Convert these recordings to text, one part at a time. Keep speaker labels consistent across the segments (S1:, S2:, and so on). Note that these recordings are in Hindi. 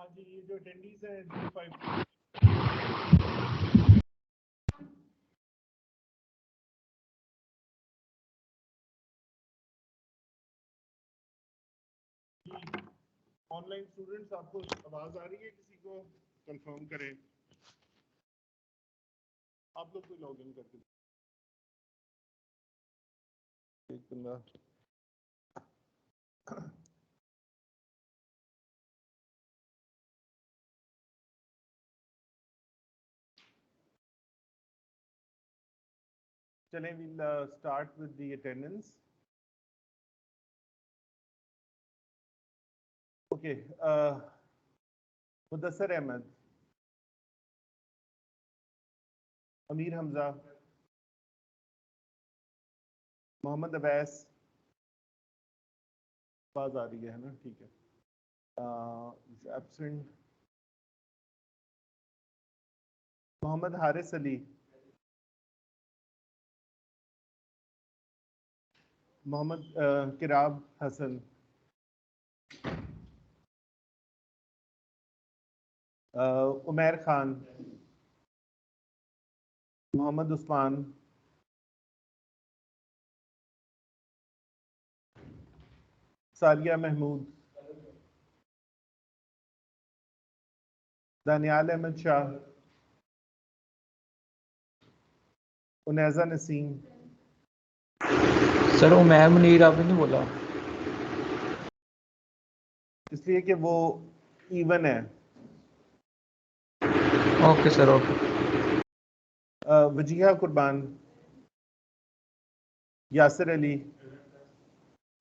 S1: हाँ जी, ये जो अटेंडीज है 05 ऑनलाइन स्टूडेंट्स, आपको आवाज आ रही है? किसी को कंफर्म करें। आप लोग कोई लॉग इन करके एक बंदा। चलें, we'll start with the attendance. Okay, Mudassar Ahmad, Amir Hamza, Mohammad Awais, आवाज आ रही है ना? ठीक है। एब्सेंट मोहम्मद हारिस अली, मोहम्मद किराब हसन, उमैर खान, मोहम्मद उस्मान, सालिया महमूद, दानियाल अहमद शाह, उनैजा नसीम।
S2: सर उमैर मुनीर आपने नहीं बोला,
S1: इसलिए कि वो इवन है।
S2: Okay sir okay.
S1: वजीहा कुर्बान, यासिर अली,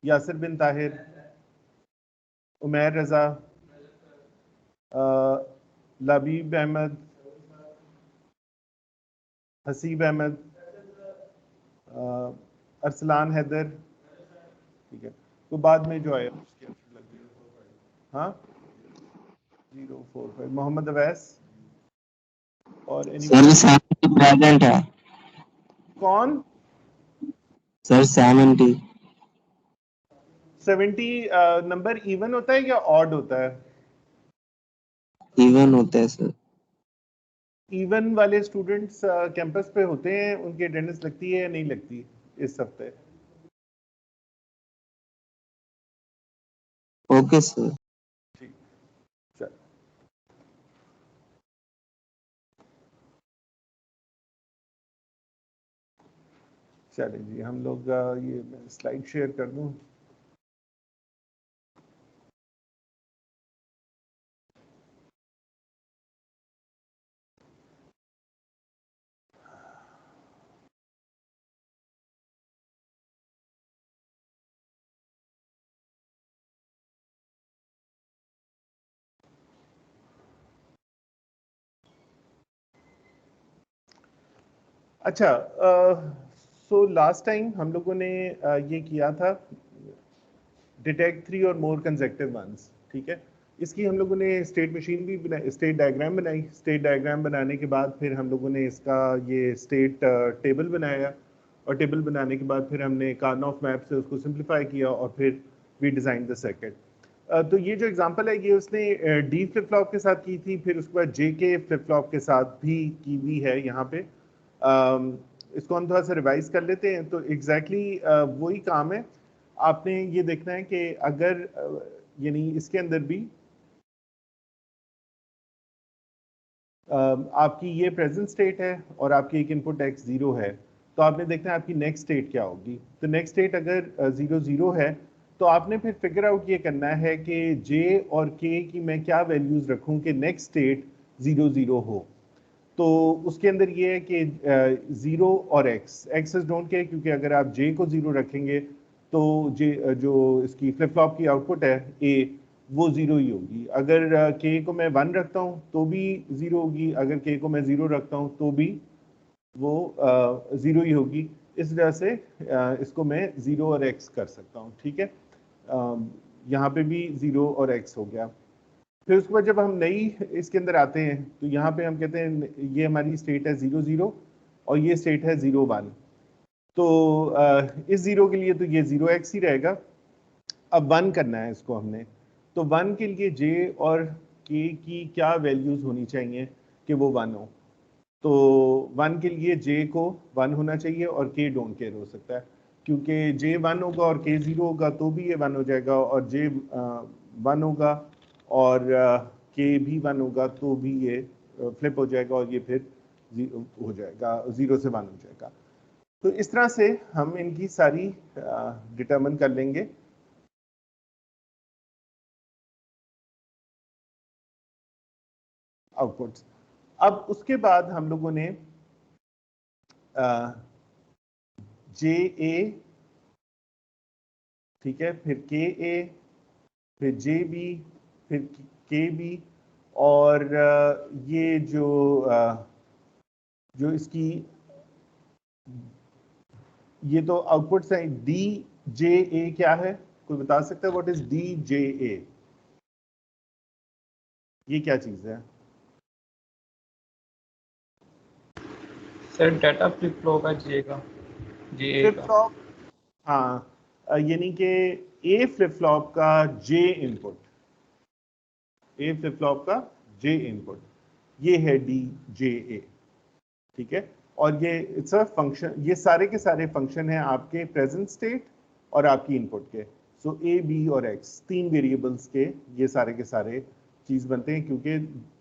S1: यासिर बिन ताहिर, उमैर रजा, लबीब अहमद, हसीब अहमद, अरसलान हैदर। ठीक है, तो बाद में जो है हाँ 045 मोहम्मद अवैस और
S3: सर प्रेजेंट है।
S1: कौन?
S3: सर 70
S1: नंबर इवन होता है या ऑड होता है?
S3: इवन होता है सर।
S1: इवन वाले स्टूडेंट्स कैंपस पे होते हैं, उनकी अटेंडेंस लगती है या नहीं लगती इस हफ्ते?
S3: Okay sir.
S1: ठीक, चल। चलिए जी, हम लोग ये मैं स्लाइड शेयर कर दूं। अच्छा, सो लास्ट टाइम हम लोगों ने ये किया था डिटेक्ट 3 और मोर कंसेक्टिव वंस। ठीक है, इसकी हम लोगों ने स्टेट मशीन भी बनाई, स्टेट डायग्राम बनाई। स्टेट डायग्राम बनाने के बाद फिर हम लोगों ने इसका ये स्टेट टेबल बनाया, और टेबल बनाने के बाद फिर हमने कार्नॉफ मैप से उसको सिंप्लीफाई किया और फिर वी डिज़ाइन द सर्किट। तो ये जो एग्जांपल है ये उसने डी फ्लिप फ्लॉप के साथ की थी, फिर उसके बाद जे के फ्लिप फ्लॉप के साथ भी की हुई है यहाँ पे। इसको हम थोड़ा सा रिवाइज कर लेते हैं। तो एग्जैक्टली वही काम है। आपने ये देखना है कि अगर यानी इसके अंदर भी आपकी ये प्रेजेंट स्टेट है और आपकी एक इनपुट x 0 है, तो आपने देखना है आपकी नेक्स्ट स्टेट क्या होगी। तो नेक्स्ट स्टेट अगर 0 0 है तो आपने फिर फिगर आउट ये करना है कि j और k की मैं क्या वैल्यूज रखूं कि नेक्स्ट स्टेट 0 0 हो। तो उसके अंदर ये है कि 0 और x इज डोंट केयर, क्योंकि अगर आप j को 0 रखेंगे तो j जो इसकी फ्लिप फ्लॉप की आउटपुट है a, वो 0 ही होगी। अगर k को मैं 1 रखता हूँ तो भी 0 होगी, अगर k को मैं 0 रखता हूँ तो भी वो 0 ही होगी। इस वजह से इसको मैं 0 और x कर सकता हूँ। ठीक है, यहाँ पे भी 0 और x हो गया। फिर उसके बाद जब हम नई इसके अंदर आते हैं तो यहाँ पे हम कहते हैं ये हमारी स्टेट है 0 0 और ये स्टेट है 0 1। तो इस 0 के लिए तो ये 0x ही रहेगा। अब 1 करना है इसको हमने, तो 1 के लिए j और k के की क्या वैल्यूज होनी चाहिए कि वो 1 हो। तो 1 के लिए जे को 1 होना चाहिए और के डोंट केयर हो सकता है, क्योंकि जे 1 होगा और के 0 होगा तो भी ये 1 हो जाएगा, और जे 1 होगा और के भी 1 होगा तो भी ये फ्लिप हो जाएगा और ये फिर हो जाएगा, 0 से 1 हो जाएगा। तो इस तरह से हम इनकी सारी डिटरमिन कर लेंगे। आउटपुट्स। अब उसके बाद हम लोगों ने जे ए, ठीक है, फिर के ए, फिर जे बी, फिर के बी, और ये जो इसकी ये तो आउटपुट्स हैं। डी जे ए क्या है, कोई बता सकता है? व्हाट इज डी जे ए? ये क्या चीज है?
S2: सर डाटा फ्लिप फ्लॉप है जे का, जे
S1: फ्लिप
S2: का।
S1: फ्लॉप, हाँ, यानी कि ए फ्लिप फ्लॉप का जे इनपुट, ए फ्लिप फ्लॉप का जे इनपुट, ये है डी जे ए, ठीक है। और ये इट्स अ फंक्शन, ये सारे के सारे फंक्शन हैं आपके प्रेजेंट स्टेट और आपकी इनपुट के। सो ए बी और एक्स, 3 वेरिएबल्स के ये सारे के सारे चीज बनते हैं, क्योंकि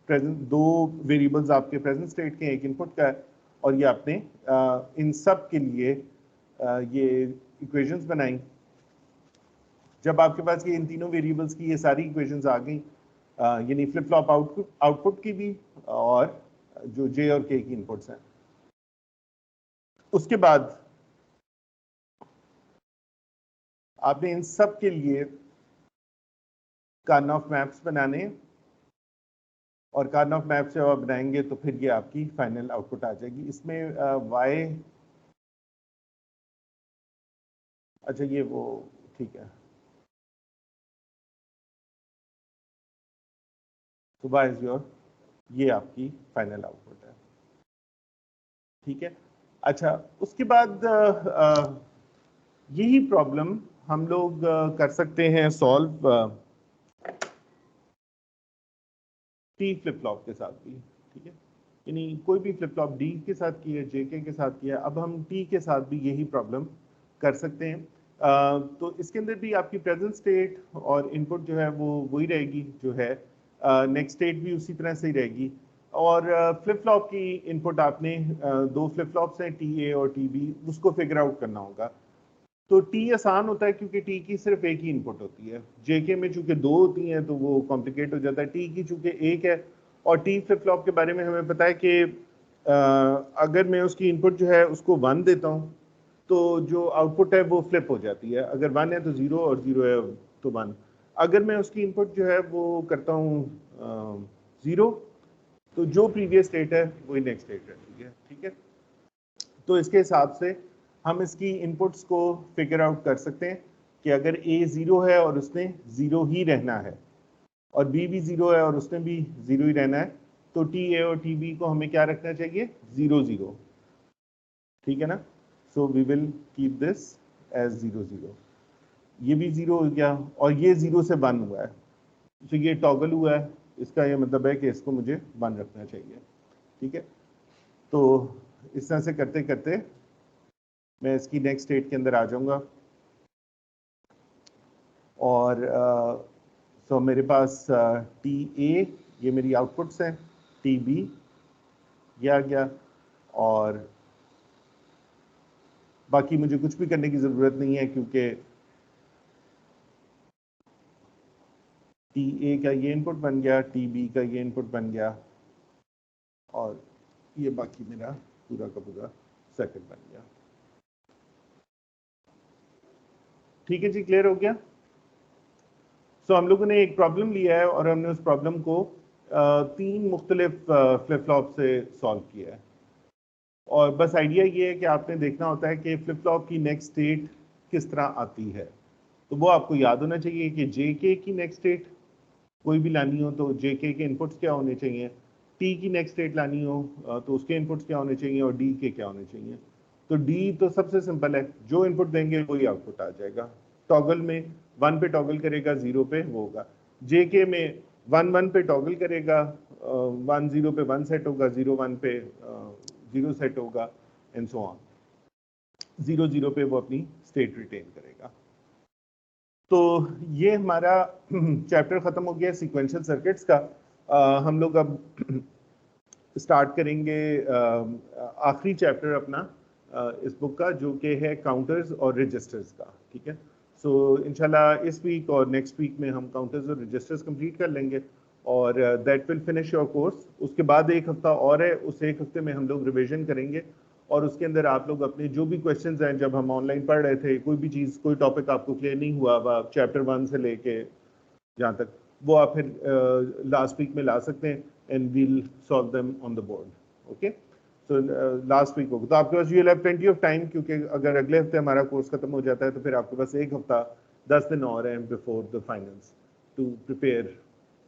S1: प्रेजेंट 2 वेरिएबल्स आपके प्रेजेंट स्टेट के, एक इनपुट का है, और ये आपने इन सब के लिए ये इक्वेशंस बनाई। जब आपके पास ये इन तीनों वेरिएबल्स की ये सारी इक्वेशंस आ गई, यानी फ्लिप फ्लॉप आउटपुट की भी और जो जे और के की इनपुट्स हैं, उसके बाद आपने इन सब के लिए कार्नोफ मैप्स बनाने, और कार्नोफ मैप्स जब आप बनाएंगे तो फिर ये आपकी फाइनल आउटपुट आ जाएगी। इसमें वाई, अच्छा ये वो, ठीक है, तो वाई इज योर, ये आपकी फाइनल आउटपुट है, ठीक है। अच्छा, उसके बाद यही प्रॉब्लम हम लोग कर सकते हैं सॉल्व टी फ्लिप फ्लॉप के साथ भी, ठीक है। यानी कोई भी फ्लिप फ्लॉप डी के साथ किया, जेके के साथ किया, अब हम टी के साथ भी यही प्रॉब्लम कर सकते हैं। तो इसके अंदर भी आपकी प्रेजेंट स्टेट और इनपुट जो है वो वही रहेगी जो है, नेक्स्ट स्टेट भी उसी तरह से ही रहेगी, और फ्लिप फ्लॉप की इनपुट आपने 2 फ्लिप फ्लॉप्स हैं, टी ए और टी बी, उसको फिगर आउट करना होगा। तो टी आसान होता है क्योंकि टी की सिर्फ एक ही इनपुट होती है। जेके में चूंकि 2 होती हैं तो वो कॉम्प्लिकेट हो जाता है, टी की चूंकि एक है। और टी फ्लिप फ्लॉप के बारे में हमें पता है कि अगर मैं उसकी इनपुट जो है उसको 1 देता हूँ तो जो आउटपुट है वो फ्लिप हो जाती है। अगर 1 है तो 0 और 0 है तो 1। अगर मैं उसकी इनपुट जो है वो करता हूँ 0, तो जो प्रीवियस स्टेट है वही नेक्स्ट स्टेट रहती है, ठीक है। तो इसके हिसाब से हम इसकी इनपुट्स को फिगर आउट कर सकते हैं कि अगर A 0 है और उसने 0 ही रहना है, और B भी 0 है और उसने भी 0 ही रहना है, तो TA और TB को हमें क्या रखना चाहिए? 0 0, ठीक है ना। So we will keep this as 0 0। ये भी 0 हो गया और ये 0 से 1 हुआ है, तो ये टॉगल हुआ है, इसका ये मतलब है कि इसको मुझे 1 रखना चाहिए, ठीक है। तो इस तरह से करते करते मैं इसकी नेक्स्ट स्टेट के अंदर आ जाऊंगा, और सो मेरे पास टी ए, ये मेरी आउटपुट्स हैं, टी बी ये आ गया, और बाकी मुझे कुछ भी करने की ज़रूरत नहीं है क्योंकि टी ए का ये इनपुट बन गया, टी बी का ये इनपुट बन गया, और ये बाकी मेरा पूरा का पूरा सर्किट बन गया। ठीक है जी, क्लियर हो गया। सो हम लोगों ने एक प्रॉब्लम लिया है और हमने उस प्रॉब्लम को 3 मुख्तलिफ फ्लिप फ्लॉप से सॉल्व किया है, और बस आइडिया ये है कि आपने देखना होता है कि फ्लिप फ्लॉप की नेक्स्ट स्टेट किस तरह आती है। तो वो आपको याद होना चाहिए कि जेके की नेक्स्ट स्टेट कोई भी लानी हो तो जेके के इनपुट्स क्या होने चाहिए, टी की नेक्स्ट स्टेट लानी हो तो उसके इनपुट्स क्या होने चाहिए, और डी के क्या होने चाहिए। तो डी तो सबसे सिंपल है, जो इनपुट देंगे वही आउटपुट आ जाएगा। टॉगल में 1 पे टॉगल करेगा, 0 पे वो होगा। जेके में 1 1 पे टॉगल करेगा, 1 0 पे 1 सेट होगा, 0 1 पे 0 सेट होगा, एंड सो ऑन। 0 0 पे वो अपनी स्टेट रिटेन करेगा। तो ये हमारा चैप्टर खत्म हो गया सीक्वेंशियल सर्किट्स का। हम लोग अब स्टार्ट करेंगे आखिरी चैप्टर अपना इस बुक का, जो कि है काउंटर्स और रजिस्टर्स का। ठीक है, सो इंशाल्लाह इस वीक और नेक्स्ट वीक में हम काउंटर्स और रजिस्टर्स कंप्लीट कर लेंगे और that will finish your course. उसके बाद एक हफ्ता और है, उस एक हफ्ते में हम लोग रिवीजन करेंगे और उसके अंदर आप लोग अपने जो भी क्वेश्चंस हैं, जब हम ऑनलाइन पढ़ रहे थे, कोई भी चीज़, कोई टॉपिक आपको क्लियर नहीं हुआ चैप्टर 1 से लेके जहाँ तक, वो आप फिर लास्ट वीक में ला सकते हैं and we'll solve them on the board. Okay, so last week होगा तो आपके पास you will have plenty of time, क्योंकि अगर अगले हफ्ते हमारा कोर्स खत्म हो जाता है तो फिर आपके पास एक हफ्ता 10 दिन और हैं before the finals to prepare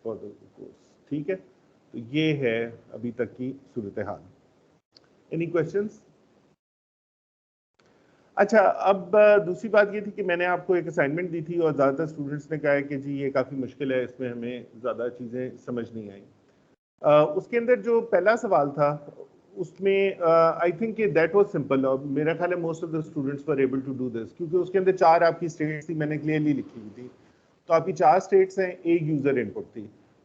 S1: for the course. ठीक है, तो ये है अभी तक की सूरत हाल। Any questions? अच्छा, अब दूसरी बात ये थी कि मैंने आपको एक असाइनमेंट दी थी और ज़्यादातर स्टूडेंट्स ने कहा है कि जी ये काफ़ी मुश्किल है, इसमें हमें ज़्यादा चीज़ें समझ नहीं आई। उसके अंदर जो पहला सवाल था उसमें I think that was simple और मेरा ख्याल है most of the students were able to do this, क्योंकि उसके अंदर 4 आपकी स्टेट्स थी, मैंने क्लियरली लिखी हुई थी। तो आपकी 4 स्टेट्स हैं, एक यूज़र इनपुट थी।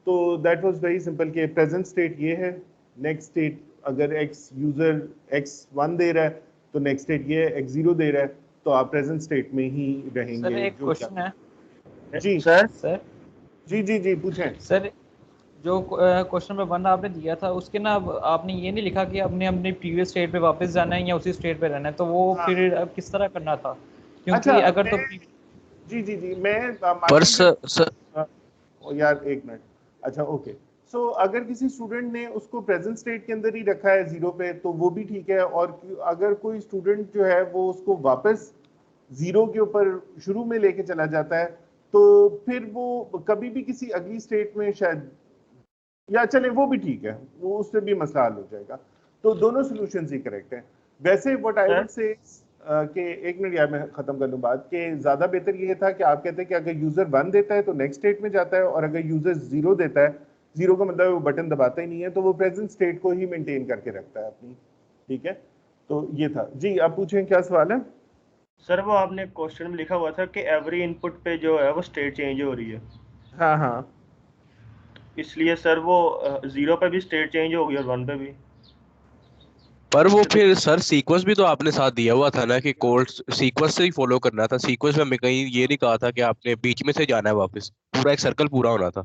S1: तो दैट वाज वेरी सिंपल कि प्रेजेंट स्टेट ये है, नेक्स्ट स्टेट अगर एक्स यूज़र x1 दे रहा है तो नेक्स्ट स्टेट ये है, x0 दे रहा है, तो आप प्रेजेंट स्टेट में ही रहेंगे।
S2: सर एक क्वेश्चन है।
S1: जी
S2: सर
S1: जी पूछें।
S2: सर, जो क्वेश्चन नंबर 1 आपने दिया था उसके ना आपने ये नहीं लिखा कि आपने अपने प्रीवियस स्टेट पे वापस जाना है या उसी स्टेट पे रहना है, तो वो
S1: हाँ।
S2: फिर अब किस तरह करना था? क्योंकि
S1: अच्छा,
S2: अगर तो
S1: जी मैं
S4: पर सर
S1: यार एक मिनट। अच्छा ओके, सो अगर किसी स्टूडेंट ने उसको प्रेजेंट स्टेट के अंदर ही रखा है 0 पे तो वो भी ठीक है, और अगर कोई स्टूडेंट जो है वो उसको वापस 0 के ऊपर शुरू में लेके चला जाता है तो फिर वो कभी भी किसी अगली स्टेट में शायद, या चले वो भी ठीक है, वो उससे भी मसला हल हो जाएगा। तो दोनों सॉल्यूशंस ही करेक्ट हैं। वैसे व्हाट आई वुड से कि एक मिनट यार मैं खत्म कर लूँ बात, कि ज्यादा बेहतर ये था कि आप कहते हैं कि अगर यूजर 1 देता है तो नेक्स्ट स्टेट में जाता है, और अगर यूजर 0 देता है, 0 का मतलब वो बटन दबाता ही नहीं है, तो वो प्रेजेंट स्टेट को ही मेंटेन करके रखता है अपनी। ठीक है, तो ये था जी। आप पूछें क्या सवाल है?
S4: सर वो आपने क्वेश्चन में लिखा हुआ था कि एवरी इनपुट पे जो है वो स्टेट चेंज हो रही है,
S1: हाँ
S4: इसलिए सर वो 0 पे भी स्टेट चेंज होगी और 1 पे भी।
S5: पर वो फिर सर सीक्वेंस भी तो आपने साथ दिया हुआ था ना कि कोड सीक्वेंस से ही फॉलो करना था। सीक्वेंस में हमें कहीं ये नहीं कहा था कि आपने बीच में से जाना है वापस, पूरा एक सर्कल पूरा होना था।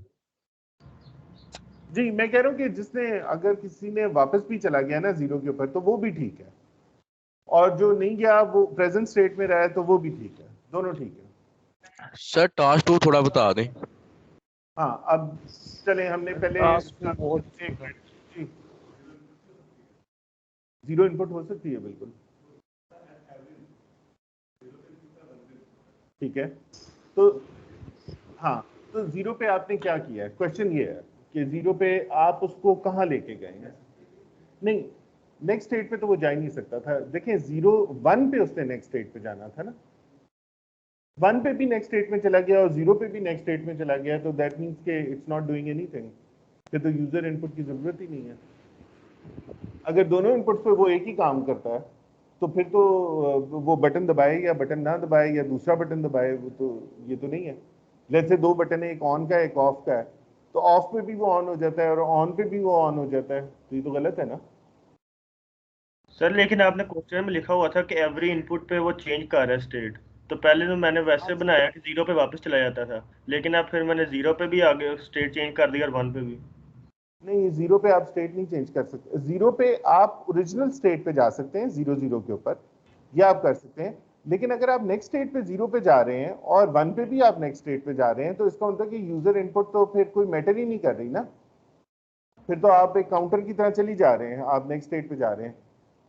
S1: जी, मैं कह रहा हूँ कि जिसने, अगर किसी ने वापस भी चला गया ना 0 के ऊपर तो वो भी ठीक है, और जो नहीं गया वो प्रेजेंट स्टेट में रहा है तो वो भी ठीक है, दोनों ठीक है।
S5: सर टास्क 2 थोड़ा बता दें।
S1: हाँ, अब चले हमने पहले एक मिनट जी, 0 इनपुट हो सकती है बिल्कुल, ठीक है। तो हाँ, तो 0 पे आपने क्या किया है, क्वेश्चन ये है कि 0 पे आप उसको कहाँ लेके गए हैं? नहीं, नेक्स्ट स्टेट पे तो वो जा ही नहीं सकता था। देखिए 0 1 पे उसने नेक्स्ट स्टेट पे जाना था ना, 1 पे भी नेक्स्ट स्टेट में चला गया और 0 पे भी नेक्स्ट स्टेट में चला गया, तो दैट मीन्स के इट्स नॉट डूइंग एनीथिंग, फिर तो यूजर इनपुट की जरूरत ही नहीं है। अगर दोनों इनपुट्स पे वो एक ही काम करता है तो फिर तो वो बटन दबाए या बटन ना दबाए या दूसरा बटन दबाए, वो तो ये तो नहीं है। जैसे 2 बटन है, एक ऑन का है एक ऑफ का है, तो ऑफ पे भी वो ऑन हो जाता है और ऑन पे भी वो ऑन हो जाता है, तो ये तो गलत है ना।
S4: सर लेकिन आपने क्वेश्चन में लिखा हुआ था कि एवरी इनपुट पे वो चेंज कर रहा है स्टेट, तो पहले तो मैंने वैसे बनाया कि 0 पे वापस चला जाता था, लेकिन अब फिर मैंने 0 पे भी आगे स्टेट चेंज कर दिया और 1 पे भी।
S1: नहीं, 0 पे आप स्टेट नहीं चेंज कर सकते। 0 पे आप ओरिजिनल स्टेट पे जा सकते हैं 0 0 के ऊपर, ये आप कर सकते हैं। लेकिन अगर आप नेक्स्ट स्टेट पे 0 पे जा रहे हैं और 1 पे भी आप नेक्स्ट स्टेट पे जा रहे हैं, तो इसका मतलब कि यूजर इनपुट तो फिर कोई मैटर ही नहीं कर रही ना, फिर तो आप एक काउंटर की तरह चली जा रहे हैं, आप नेक्स्ट स्टेट पे जा रहे हैं।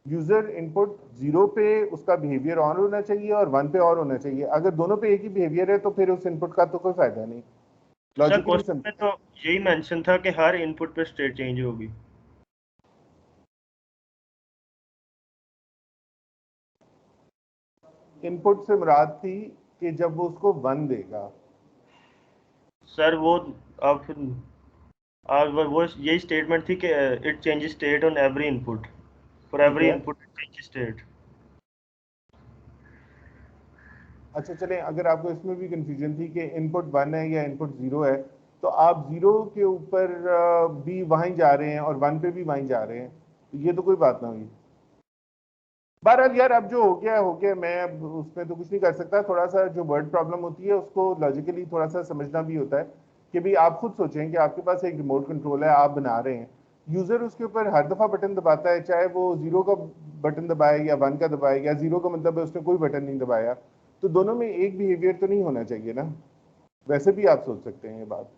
S1: यूजर इनपुट 0 पे उसका बिहेवियर ऑन होना चाहिए और 1 पे और होना चाहिए। अगर दोनों पे एक ही बिहेवियर है तो फिर उस इनपुट का तो कोई फायदा नहीं,
S4: सर
S1: लॉजिकली
S4: क्वेश्चन में तो यही मेंशन था कि हर इनपुट पे स्टेट चेंज होगी।
S1: इनपुट से मुराद थी कि जब वो उसको 1 देगा।
S4: सर वो अब और वो यही स्टेटमेंट थी कि it changes state on every input, for every
S1: है।
S4: Input it changes state.
S1: अच्छा चलें, अगर आपको इसमें भी कंफ्यूजन थी कि इनपुट 1 है या इनपुट 0 है, तो आप 0 के ऊपर भी वहीं जा रहे हैं और 1 पे भी वहीं जा रहे हैं, तो ये तो कोई बात ना हुई। बहरहाल यार अब जो हो गया, मैं अब उसमें तो कुछ नहीं कर सकता। थोड़ा सा जो वर्ड प्रॉब्लम होती है उसको लॉजिकली थोड़ा सा समझना भी होता है कि भाई आप खुद सोचें कि आपके पास एक रिमोट कंट्रोल है, आप बना रहे हैं, यूजर उसके ऊपर हर दफा बटन दबाता है, चाहे वो 0 का बटन दबाए या 1 का दबाए, या 0 का मतलब है उसने कोई बटन नहीं दबाया, तो दोनों में एक बिहेवियर तो नहीं होना चाहिए ना। वैसे भी आप सोच सकते हैं ये बात।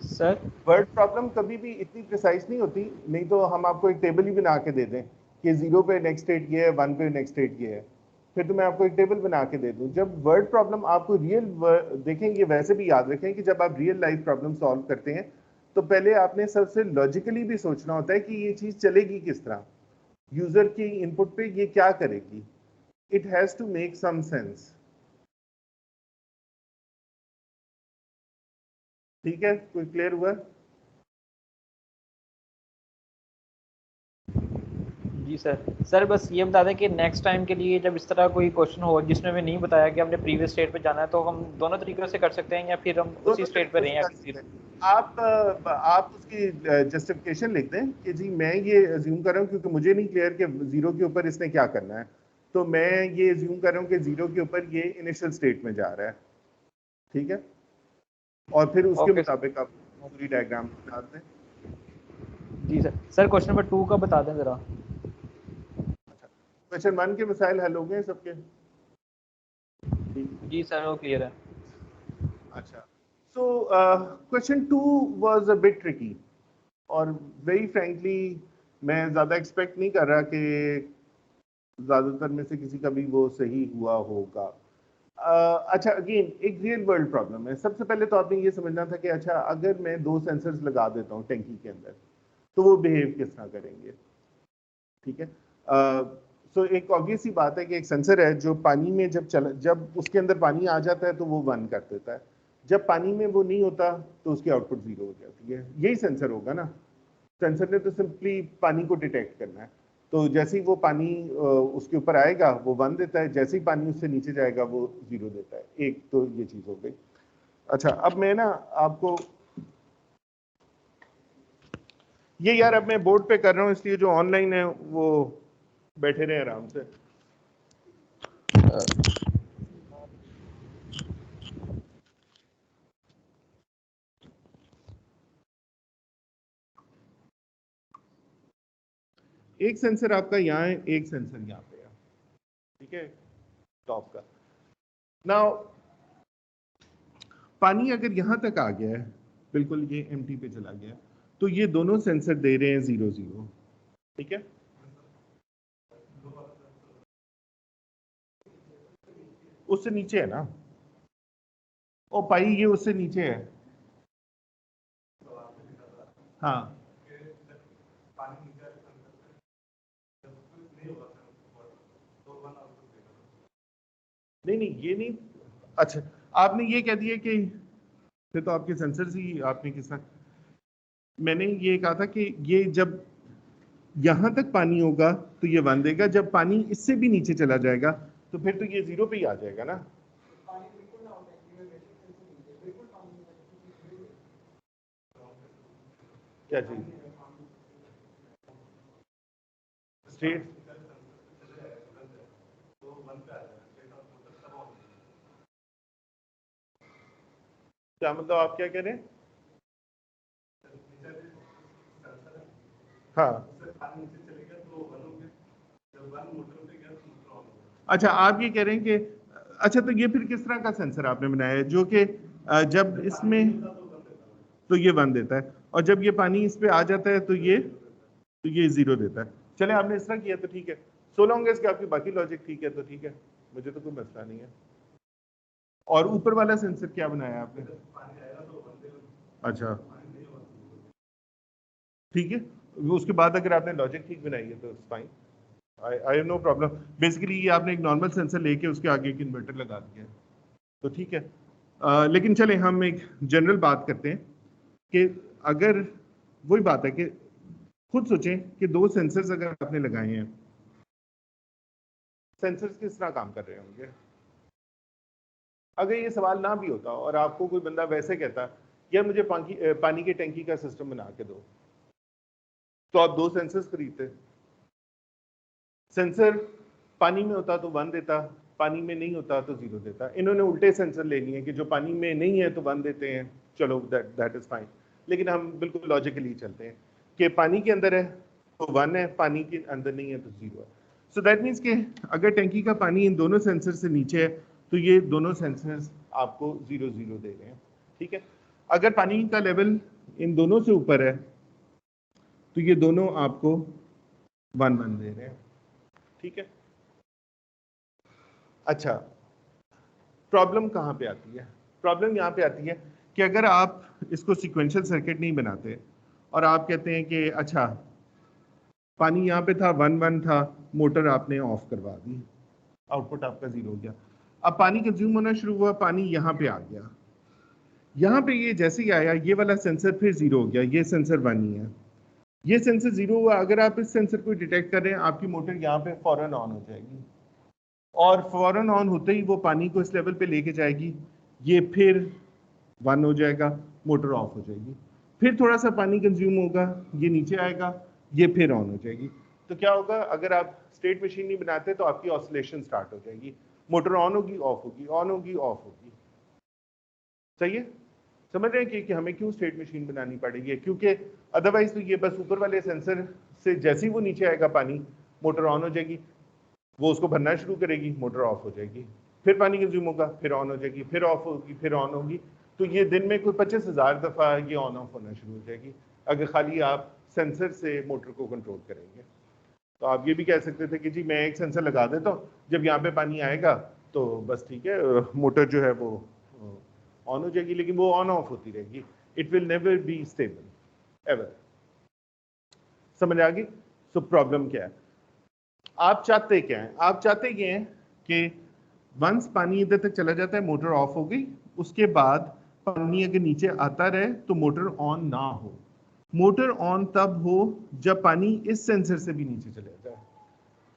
S2: सर
S1: वर्ड प्रॉब्लम कभी भी इतनी प्रिसाइज नहीं होती, नहीं तो हम आपको एक टेबल ही बना के दे दें कि 0 पे नेक्स्ट स्टेट ये है, 1 पे नेक्स्ट स्टेट ये है, फिर तो मैं आपको एक टेबल बना के दे दूं। जब वर्ड प्रॉब्लम आपको रियल देखें, ये वैसे भी याद रखें कि जब आप रियल लाइफ प्रॉब्लम सॉल्व करते हैं तो पहले आपने सबसे लॉजिकली भी सोचना होता है कि ये चीज चलेगी किस तरह, यूजर की इनपुट पे ये क्या करेगी। It has to make some sense. ठीक है, कोई क्लियर हुआ?
S2: जी सर बस ये बता दें कि नेक्स्ट टाइम के लिए जब इस तरह कोई क्वेश्चन हो जिसमें हमें नहीं बताया कि हमने प्रीवियस स्टेट पे जाना है, तो हम दोनों तरीकों से कर सकते हैं या फिर हम उसी
S1: दोनों
S2: स्टेट पे
S1: तरीकों से
S2: रहें या
S1: कर
S2: किसी।
S1: सकते हैं। आप उसकी जस्टिफिकेशन लिख दें कि जी मैं ये अज्यूम कर रहा हूँ क्योंकि मुझे नहीं क्लियर कि 0 के ऊपर इसने क्या करना है, तो मैं ये अज्यूम कर रहा हूँ कि 0 के ऊपर ये इनिशियल स्टेट में जा रहा है। ठीक है, और फिर उसके
S2: ओके
S1: मुताबिक आप पूरी डायग्राम बना दें।
S2: जी सर क्वेश्चन नंबर 2 का बता दें ज़रा।
S1: क्वेश्चन 1 के मिसाइल हल हो गए सबके? ठीक।
S2: जी सर वो क्लियर है।
S1: अच्छा, so question 2 was a bit tricky, और वेरी फ्रैंकली मैं ज़्यादा एक्सपेक्ट नहीं कर रहा कि ज़्यादातर में से किसी का भी वो सही हुआ होगा। अच्छा, अगेन एक रियल वर्ल्ड प्रॉब्लम है। सबसे पहले तो आपने ये समझना था कि अच्छा अगर मैं 2 सेंसर्स लगा देता हूँ टैंकी के अंदर तो वो बिहेव किस तरह करेंगे। ठीक है, सो एक ऑब्वियस सी बात है कि एक सेंसर है जो पानी में जब उसके अंदर पानी आ जाता है तो वो 1 कर देता है, जब पानी में वो नहीं होता तो उसकी आउटपुट 0 हो जाती है। यही सेंसर होगा ना। सेंसर ने तो सिंपली पानी को डिटेक्ट करना है, तो जैसे ही वो पानी उसके ऊपर आएगा वो 1 देता है, जैसे ही पानी उससे नीचे जाएगा वो 0 देता है। एक तो ये चीज हो गई। अच्छा, अब मैं ना आपको ये यार अब मैं बोर्ड पे कर रहा हूँ, इसलिए जो ऑनलाइन है वो बैठे रहे आराम से। एक सेंसर आपका यहाँ है, एक सेंसर यहाँ पे है। ठीक है, टॉप का। नाउ पानी अगर यहां तक आ गया है, बिल्कुल ये एम्प्टी पे चला गया, तो ये दोनों सेंसर दे रहे हैं 0 0। ठीक है, उससे नीचे है ना, ओ पाई ये उससे नीचे है। हाँ, नहीं नहीं ये नहीं। अच्छा, आपने ये कह दिया कि फिर तो आपके सेंसर ही आपने किस तरह, मैंने ये कहा था कि ये जब यहां तक पानी होगा तो ये 1 देगा, जब पानी इससे भी नीचे चला जाएगा तो फिर तो ये 0 पे ही आ जाएगा ना। क्या चीज स्टेट, क्या मतलब आप क्या कह रहे हैं? हाँ, अच्छा आप ये कह रहे हैं कि अच्छा तो ये फिर किस तरह का सेंसर आपने बनाया है जो कि जब इसमें तो ये 1 देता है और जब ये पानी इस पे आ जाता है तो ये 0 देता है। चले आपने इस तरह किया तो ठीक है, सो लॉन्ग एज कि आपकी बाकी लॉजिक ठीक है तो ठीक है, मुझे तो कोई मसला नहीं है। और ऊपर वाला सेंसर क्या बनाया आपने? अच्छा ठीक है, उसके बाद अगर आपने लॉजिक ठीक बनाई है तो it's fine, I have no problem. Basically ये आपने एक नॉर्मल सेंसर लेके उसके आगे एक इन्वर्टर लगा दिया है तो ठीक है। लेकिन चलें हम एक जनरल बात करते हैं कि अगर वही बात है कि खुद सोचें कि दो सेंसर्स अगर आपने लगाए हैं, सेंसर्स किस तरह काम कर रहे होंगे। अगर ये सवाल ना भी होता और आपको कोई बंदा वैसे कहता यार मुझे पानी की टंकी का सिस्टम बना के दो, तो आप दो सेंसर्स खरीदते। सेंसर पानी में होता तो 1 देता, पानी में नहीं होता तो 0 देता। इन्होंने उल्टे सेंसर ले लिए कि जो पानी में नहीं है तो 1 देते हैं, चलो दैट इज फाइन। लेकिन हम बिल्कुल लॉजिकली चलते हैं कि पानी के अंदर है तो 1 है, पानी के अंदर नहीं है तो 0 है। सो दैट मीन्स कि अगर टंकी का पानी इन दोनों सेंसर से नीचे है तो ये दोनों सेंसर्स आपको 0-0 दे रहे हैं, ठीक है। अगर पानी का लेवल इन दोनों से ऊपर है तो ये दोनों आपको 1-1 दे रहे हैं, ठीक है। अच्छा, प्रॉब्लम कहाँ पे आती है? प्रॉब्लम यहाँ पे आती है कि अगर आप इसको सीक्वेंशियल सर्किट नहीं बनाते और आप कहते हैं कि अच्छा पानी यहाँ पे था 1-1 था, मोटर आपने ऑफ करवा दी, आउटपुट आपका 0 हो गया। अब पानी कंज्यूम होना शुरू हुआ, पानी यहाँ पे आ गया, यहाँ पे ये जैसे ही आया ये वाला सेंसर फिर 0 हो गया, ये सेंसर 1 ही है, ये सेंसर 0 हुआ। अगर आप इस सेंसर को डिटेक्ट कर रहे हैं, आपकी मोटर यहाँ पे फौरन ऑन हो जाएगी और फौरन ऑन होते ही वो पानी को इस लेवल पे लेके जाएगी, ये फिर 1 हो जाएगा, मोटर ऑफ हो जाएगी। फिर थोड़ा सा पानी कंज्यूम होगा, ये नीचे आएगा, ये फिर ऑन हो जाएगी। तो क्या होगा, अगर आप स्टेट मशीन नहीं बनाते तो आपकी ऑसिलेशन स्टार्ट हो जाएगी, मोटर ऑन होगी ऑफ होगी, ऑन होगी ऑफ होगी। सही है? समझ रहे हैं कि हमें क्यों स्टेट मशीन बनानी पड़ेगी? क्योंकि अदरवाइज तो ये बस ऊपर वाले सेंसर से जैसे ही वो नीचे आएगा पानी, मोटर ऑन हो जाएगी, वो उसको भरना शुरू करेगी, मोटर ऑफ हो जाएगी, फिर पानी कंज्यूम होगा, फिर ऑन हो जाएगी, फिर ऑफ होगी, फिर ऑन होगी। तो ये दिन में कोई 25,000 दफ़ा ये ऑन ऑफ होना शुरू हो जाएगी अगर खाली आप सेंसर से मोटर को कंट्रोल करेंगे। तो आप ये भी कह सकते थे कि जी मैं एक सेंसर लगा देता हूँ, जब यहाँ पे पानी आएगा तो बस ठीक है, मोटर जो है वो ऑन हो जाएगी, लेकिन वो ऑन ऑफ होती रहेगी, it will never be stable ever. समझ आ गई? सो प्रॉब्लम क्या है? आप चाहते क्या हैं? आप चाहते ये हैं कि वंस पानी इधर तक चला जाता है, मोटर ऑफ हो गई, उसके बाद पानी अगर नीचे आता रहे तो मोटर ऑन ना हो। मोटर ऑन तब हो जब पानी इस सेंसर से भी नीचे चले जाए।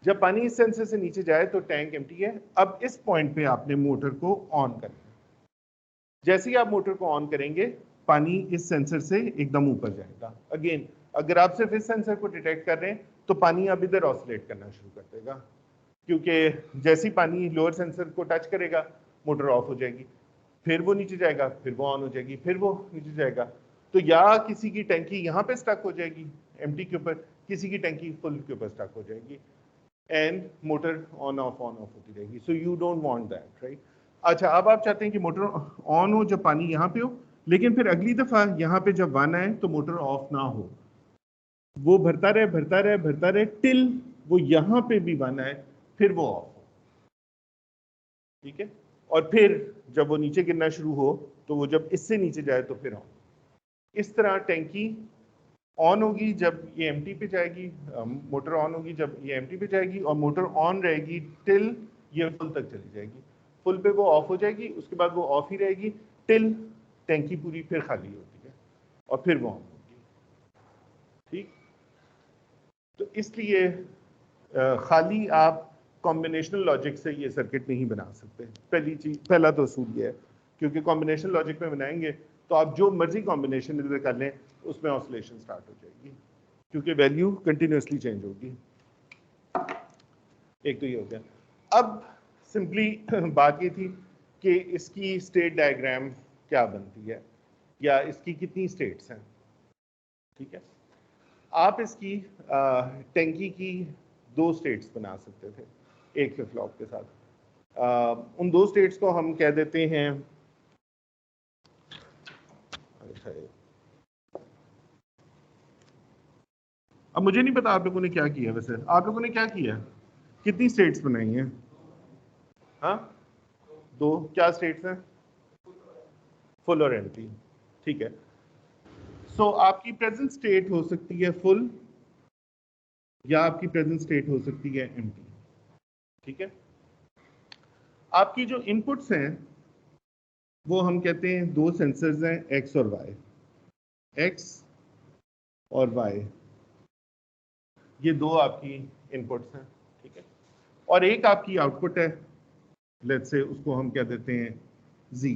S1: जब पानी इस सेंसर से नीचे जाए तो टैंक एम्प्टी है। अब इस पॉइंट पे आपने मोटर को ऑन करना। जैसे ही आप मोटर को ऑन करेंगे, पानी इस सेंसर से एकदम ऊपर जाएगा। अगेन, अगर आप सिर्फ इस सेंसर को डिटेक्ट कर रहे हैं तो पानी अब इधर ऑसिलेट करना शुरू कर देगा, क्योंकि जैसे ही पानी लोअर सेंसर को टच करेगा, मोटर ऑफ हो जाएगी, फिर वो नीचे जाएगा, फिर वो ऑन हो जाएगी, फिर वो नीचे जाएगा। तो या किसी की टंकी यहाँ पे स्टक हो जाएगी एम्प्टी के ऊपर, किसी की टंकी फुल के ऊपर स्टक हो जाएगी, एंड मोटर ऑन ऑफ होती रहेगी। So you don't want that, right? अच्छा, अब आप चाहते हैं कि मोटर ऑन हो जब पानी यहाँ पे हो, लेकिन फिर अगली दफा यहाँ पे जब 1 आए तो मोटर ऑफ ना हो, वो भरता रहे भरता रहे भरता रहे टिल वो यहाँ पे भी 1 आए, फिर वो ऑफ हो, ठीक है। और फिर जब वो नीचे गिरना शुरू हो तो वो जब इससे नीचे जाए तो फिर ऑन। इस तरह टैंकी ऑन होगी जब ये एम्प्टी पे जाएगी, मोटर ऑन होगी जब ये एम्प्टी पे जाएगी, और मोटर ऑन रहेगी टिल ये फुल तक चली जाएगी। फुल पे वो ऑफ हो जाएगी, उसके बाद वो ऑफ ही रहेगी टिल टैंकी पूरी फिर खाली होती है, और फिर वो ऑन होगी, ठीक। तो इसलिए खाली आप कॉम्बिनेशनल लॉजिक से ये सर्किट नहीं बना सकते। पहली चीज, पहला तो असूल ये है, क्योंकि कॉम्बिनेशनल लॉजिक में बनाएंगे तो आप जो मर्जी कॉम्बिनेशन इधर कर लें उसमें ऑसिलेशन स्टार्ट हो जाएगी, क्योंकि वैल्यू कंटिन्यूसली चेंज होगी। एक तो ये हो गया। अब सिंपली बात ये थी कि इसकी स्टेट डायग्राम क्या बनती है या इसकी कितनी स्टेट्स हैं, ठीक है। आप इसकी टैंकी की 2 स्टेट्स बना सकते थे एक फ्लिप फ्लॉप के साथ। उन 2 स्टेट्स को हम कह देते हैं, अब मुझे नहीं पता आप लोगों ने क्या किया, वैसे आप लोगों ने क्या किया, कितनी स्टेट्स बनाई हैं? हाँ, 2। क्या स्टेट्स हैं? फुल और एम्प्टी, ठीक है। सो आपकी प्रेजेंट स्टेट हो सकती है फुल या आपकी प्रेजेंट स्टेट हो सकती है एम्प्टी, ठीक है। आपकी जो इनपुट्स हैं वो हम कहते हैं दो सेंसर्स हैं एक्स और वाई, एक्स और वाई, ये दो आपकी इनपुट्स हैं, ठीक है। और एक आपकी आउटपुट है, लेट्स से उसको हम क्या देते हैं जी,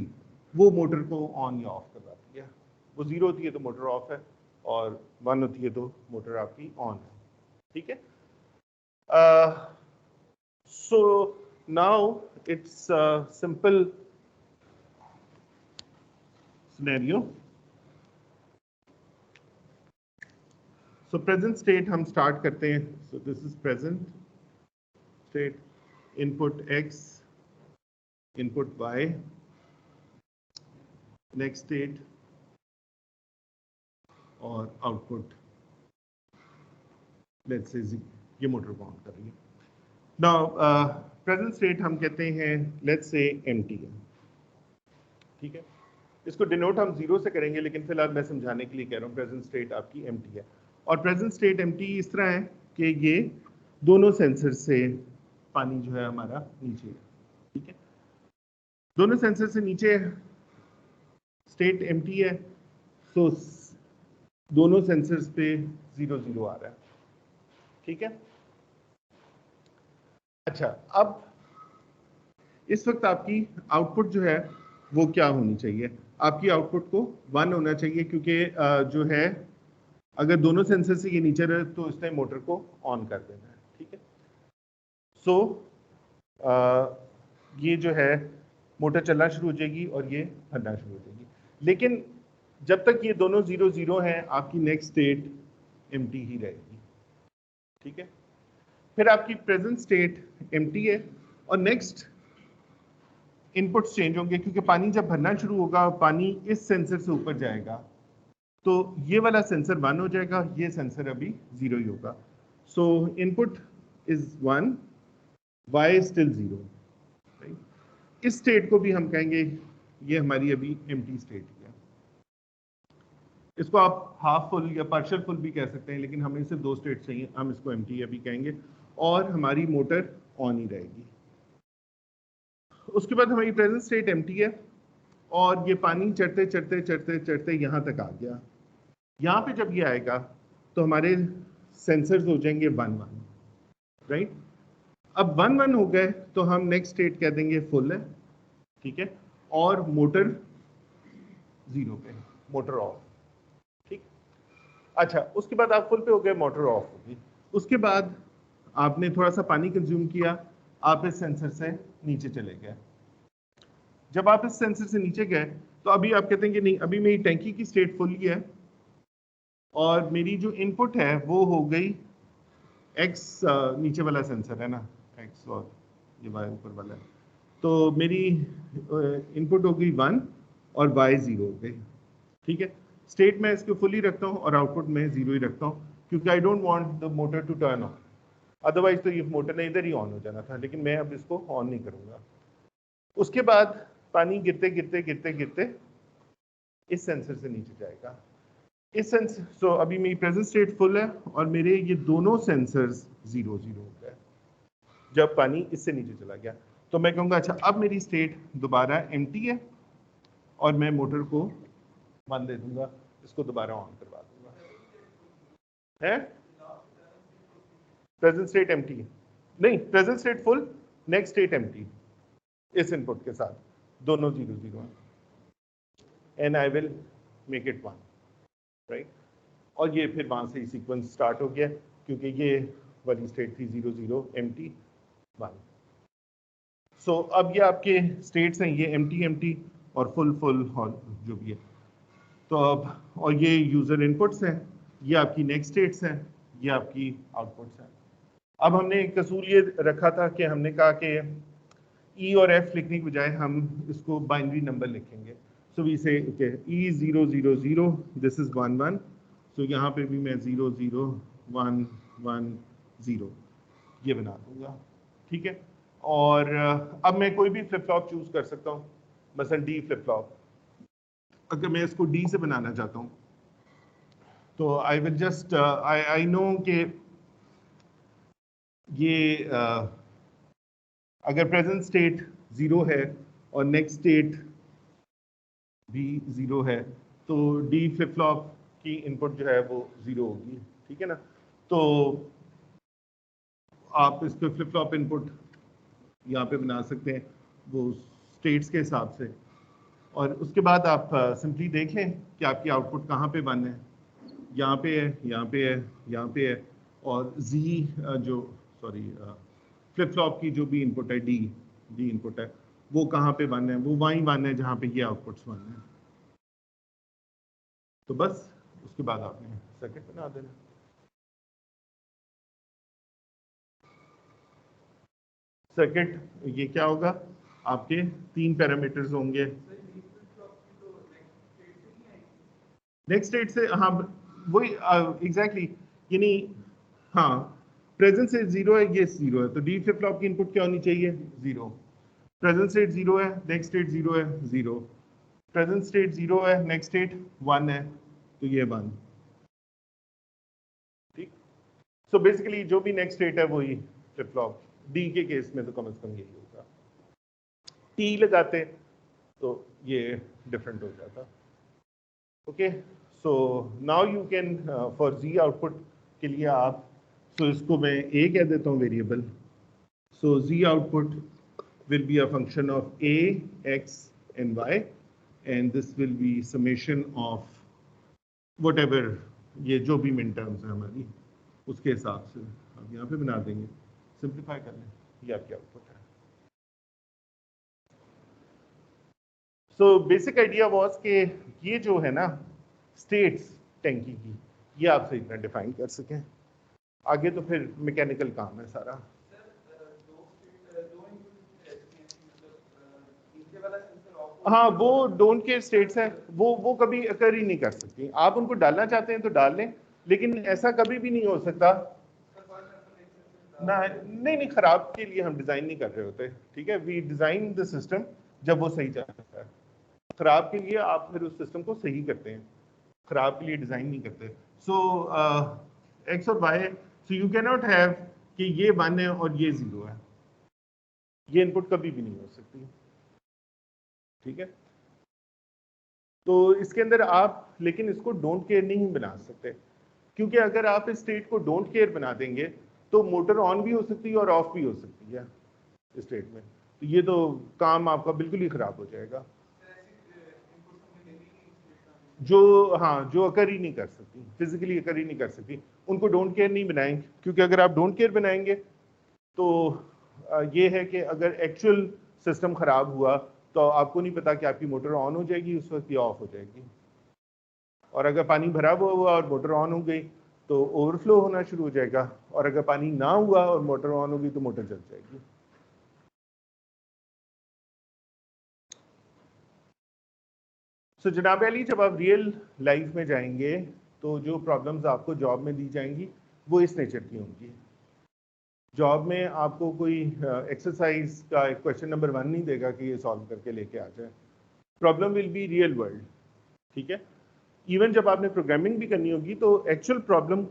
S1: वो मोटर को ऑन या ऑफ करवाती है। वो 0 होती है तो मोटर ऑफ है, और 1 होती है तो मोटर आपकी ऑन है, ठीक है। So now it's a simple scenario. So present state हम start करते हैं. So this is present state, input x, input y, next state और output let's say z, ये मोटर को ऑन कर रही है. Now present state हम कहते हैं let's say empty है, ठीक है। इसको डिनोट हम 0 से करेंगे, लेकिन फिलहाल मैं समझाने के लिए कह रहा हूँ प्रेजेंट स्टेट आपकी एम्प्टी है। और प्रेजेंट स्टेट एम्प्टी इस तरह है कि ये दोनों सेंसर से पानी जो है हमारा नीचे है, ठीक है। दोनों सेंसर से नीचे स्टेट एम्प्टी है, सो दोनों सेंसर्स पे 0 0 आ रहा है, ठीक है। अच्छा, अब इस वक्त आपकी आउटपुट जो है वो क्या होनी चाहिए? आपकी आउटपुट को 1 होना चाहिए, क्योंकि जो है अगर दोनों सेंसर से ये नीचे रहे तो इसने मोटर को ऑन कर देना है, ठीक है। सो ये जो है मोटर चलना शुरू हो जाएगी और ये भरना शुरू हो जाएगी, लेकिन जब तक ये दोनों 0 0 हैं आपकी नेक्स्ट स्टेट एम्प्टी ही रहेगी, ठीक है। फिर आपकी प्रेजेंट स्टेट एम्प्टी है और नेक्स्ट इनपुट्स चेंज होंगे, क्योंकि पानी जब भरना शुरू होगा पानी इस सेंसर से ऊपर जाएगा, तो ये वाला सेंसर 1 हो जाएगा, ये सेंसर अभी 0 ही होगा। सो input is 1, y is still 0, right. इस स्टेट को भी हम कहेंगे ये हमारी अभी एम्प्टी स्टेट है। इसको आप हाफ फुल या पार्शियल फुल भी कह सकते हैं, लेकिन हमें सिर्फ 2 स्टेट चाहिए, हम इसको एम्प्टी अभी कहेंगे, और हमारी मोटर ऑन ही रहेगी। उसके बाद हमारी प्रेजेंट स्टेट एम्प्टी है और ये पानी चढ़ते चढ़ते चढ़ते चढ़ते यहाँ तक आ गया। यहाँ पे जब ये आएगा तो हमारे सेंसर्स हो जाएंगे 1 1, राइट। अब 1 1 हो गए तो हम नेक्स्ट स्टेट कह देंगे फुल है, ठीक है, और मोटर 0 पे, मोटर ऑफ, ठीक। अच्छा, उसके बाद आप फुल पे हो गए, मोटर ऑफ होगी। उसके बाद आपने थोड़ा सा पानी कंज्यूम किया, आप इस सेंसर से नीचे चले गए। जब आप इस सेंसर से नीचे गए तो अभी आप कहते हैं कि नहीं, अभी मेरी टैंकी की स्टेट फुल ही है और मेरी जो इनपुट है वो हो गई एक्स, नीचे वाला सेंसर है ना एक्स, और ये वाई ऊपर वाला है, तो मेरी इनपुट हो गई 1 और वाई 0 हो गई, ठीक है। स्टेट में इसको फुल ही रखता हूँ और आउटपुट में 0 ही रखता हूँ, क्योंकि I don't want the motor to turn on, otherwise तो ये मोटर ने इधर ही ऑन हो जाना था, लेकिन मैं अब इसको ऑन नहीं करूँगा। उसके बाद पानी गिरते गिरते गिरते गिरते इस सेंसर से नीचे जाएगा, इस सेंसर, सो अभी मेरी प्रेजेंट स्टेट फुल है और मेरे ये दोनों सेंसर्स 0 0 हो गए जब पानी इससे नीचे चला गया। तो मैं कहूँगा अच्छा अब मेरी स्टेट दोबारा एम्प्टी है और मैं मोटर को 1 दे दूंगा, इसको दोबारा ऑन करवा दूंगा। है प्रेजेंट स्टेट एम्प्टी नहीं, present state full, next state empty, इस इनपुट के साथ दोनों 0 0 हैं, and I will make it 1, right. और ये फिर वहां से ही सीक्वेंस स्टार्ट हो गया, क्योंकि ये वाली स्टेट थी 0 0 एम्प्टी 1। सो अब ये आपके स्टेट्स हैं, ये एम्प्टी एम्प्टी और फुल फुल और जो भी है। तो अब, और ये यूजर इनपुट्स हैं, ये आपकी नेक्स्ट स्टेट्स हैं, ये आपकी आउटपुट्स हैं। अब हमने कसूर ये रखा था कि हमने कहा कि ई और एफ लिखने के बजाय हम इसको बाइनरी नंबर लिखेंगे। सो वी से ई 0 0 0, दिस इज 1 1, सो यहाँ पे भी मैं 0 0 1 1 0 ये बना दूंगा, ठीक है। और अब मैं कोई भी फ्लिप फ्लॉप चूज कर सकता हूँ, मसलन डी फ्लिप फ्लॉप। अगर मैं इसको डी से बनाना चाहता हूँ तो I will just I know कि ये अगर प्रेजेंट स्टेट 0 है और नेक्स्ट स्टेट B 0 है तो D फ्लिप फ्लॉप की इनपुट जो है वो 0 होगी, ठीक है ना। तो आप इस पे फ्लिप फ्लॉप इनपुट यहाँ पे बना सकते हैं वो स्टेट्स के हिसाब से, और उसके बाद आप सिंपली देख लें कि आपकी आउटपुट कहाँ पे बन है, यहाँ पे है, यहाँ पे है, यहाँ पे है, और Z जो फ्लिप फ्लॉप की जो भी इनपुट है D इनपुट है वो कहाँ पे बन है, वो वहीं बन है जहाँ पे ये आउटपुट्स बन है। तो बस उसके बाद आपने सर्किट बना देना। सर्किट ये क्या होगा, आपके 3 पैरामीटर्स होंगे। नेक्स्ट स्टेट से, हाँ वही एग्जैक्टली, यानी हाँ प्रेजेंट स्टेट 0 है, ये 0 है, तो डी फ्लिप फ्लॉप की इनपुट क्या होनी चाहिए, 0। प्रेजेंट स्टेट 0 है, नेक्स्ट स्टेट 0 है, 0। प्रेजेंट स्टेट 0 है, नेक्स्ट स्टेट 1 है, तो ये 1, ठीक। सो बेसिकली जो भी नेक्स्ट स्टेट है वही फ्लिप फ्लॉप, डी के केस में तो कम से कम यही होगा। टी लगाते तो ये डिफरेंट हो जाता। Okay, so now you can for G output के लिए आप, सो इसको मैं ए कह देता हूँ variable. So G output will be a function of a, x and y, and this will be summation of whatever, ये जो भी मिन टर्म्स है हमारी उसके हिसाब से आप यहाँ पे बना देंगे, सिंप्लीफाई कर लें, ये आपकी आउटपुट है। सो बेसिक आइडिया वाज कि ये जो है ना स्टेट्स टैंकी की, ये आप सही तरह डिफाइन कर सकें, आगे तो फिर मैकेनिकल काम है सारा। हाँ, वो डोंट केयर स्टेट्स हैं, वो कभी अकर ही नहीं कर सकती। आप उनको डालना चाहते हैं तो डाल लें, लेकिन ऐसा कभी भी नहीं हो सकता ना। नहीं, खराब के लिए हम डिजाइन नहीं कर रहे होते, ठीक है। वी डिजाइन द सिस्टम जब वो सही चलता है, खराब के लिए आप फिर उस सिस्टम को सही करते हैं, खराब के लिए डिजाइन नहीं करते। सो एक्स और Y, so you can not have कि ये 1 है और ये 0 है, ये इनपुट कभी भी नहीं हो सकती, ठीक है। तो इसके अंदर आप लेकिन इसको डोंट केयर नहीं बना सकते, क्योंकि अगर आप इस स्टेट को डोंट केयर बना देंगे तो मोटर ऑन भी हो सकती है और ऑफ भी हो सकती है इस स्टेट में, तो ये तो काम आपका बिल्कुल ही खराब हो जाएगा। जो अकर ही नहीं कर सकती, फिजिकली अकर ही नहीं कर सकती, उनको डोंट केयर नहीं बनाएंगे, क्योंकि अगर आप डोंट केयर बनाएंगे तो ये है कि अगर एक्चुअल सिस्टम खराब हुआ तो आपको नहीं पता कि आपकी मोटर ऑन हो जाएगी उस वक्त या ऑफ हो जाएगी, और अगर पानी भरा हुआ और मोटर ऑन हो गई तो ओवरफ्लो होना शुरू हो जाएगा, और अगर पानी ना हुआ और मोटर ऑन होगी तो मोटर जल जाएगी। सो जनाब अली, जब आप रियल लाइफ में जाएंगे तो जो प्रॉब्लम्स आपको जॉब में दी जाएंगी वो इस नेचर की होंगी। जॉब में आपको कोई एक्सरसाइज का क्वेश्चन नंबर 1 नहीं देगा कि ये सॉल्व करके लेके आ जाए, problem will be real world, ठीक है। इवन जब आपने प्रोग्रामिंग भी करनी होगी तो एक्चुअल प्रॉब्लम